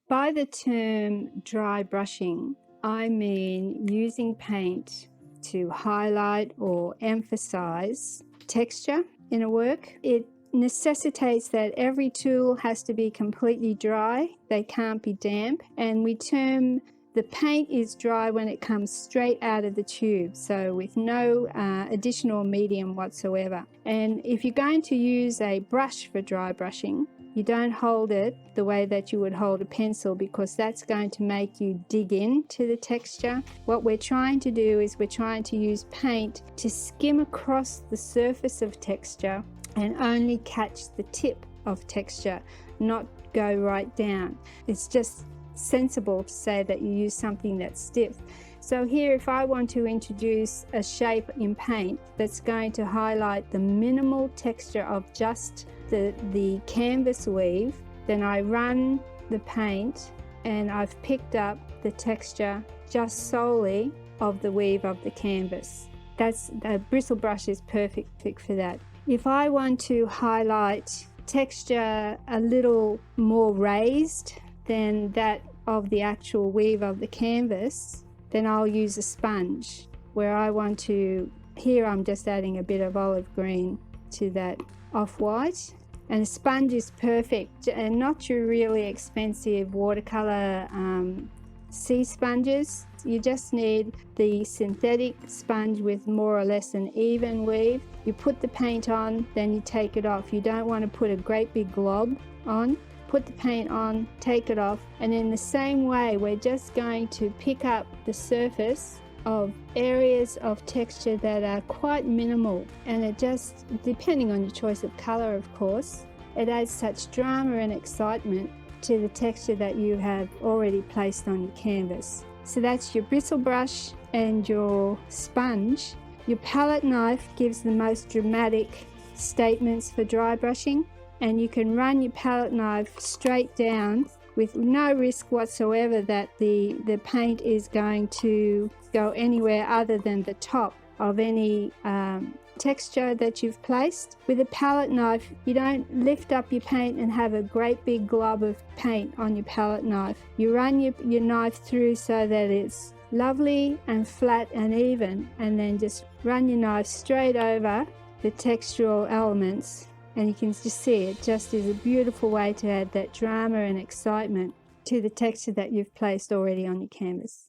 By the term dry brushing, I mean using paint to highlight or emphasize texture in a work. It necessitates that every tool has to be completely dry. They can't be damp. And we term the paint is dry when it comes straight out of the tube, so with no additional medium whatsoever. And if you're going to use a brush for dry brushing, you don't hold it the way that you would hold a pencil, because that's going to make you dig into the texture. What we're trying to do is we're trying to use paint to skim across the surface of texture and only catch the tip of texture, not go right down. It's just sensible to say that you use something that's stiff. So here, if I want to introduce a shape in paint that's going to highlight the minimal texture of just the canvas weave, then I run the paint and I've picked up the texture just solely of the weave of the canvas. A bristle brush is perfect for that. If I want to highlight texture a little more raised than that of the actual weave of the canvas, then I'll use a sponge, where I want to, here I'm just adding a bit of olive green to that off-white. And a sponge is perfect, and not your really expensive watercolor sea sponges. You just need the synthetic sponge with more or less an even weave. You put the paint on, then you take it off. You don't want to put a great big glob on. Put the paint on, take it off, and in the same way we're just going to pick up the surface of areas of texture that are quite minimal, and it just, depending on your choice of color of course, it adds such drama and excitement to the texture that you have already placed on your canvas. So that's your bristle brush and your sponge. Your palette knife gives the most dramatic statements for dry brushing, and you can run your palette knife straight down with no risk whatsoever that the paint is going to go anywhere other than the top of any texture that you've placed. With a palette knife, you don't lift up your paint and have a great big glob of paint on your palette knife. You run your knife through so that it's lovely and flat and even, and then just run your knife straight over the textural elements. And you can just see it just is a beautiful way to add that drama and excitement to the texture that you've placed already on your canvas.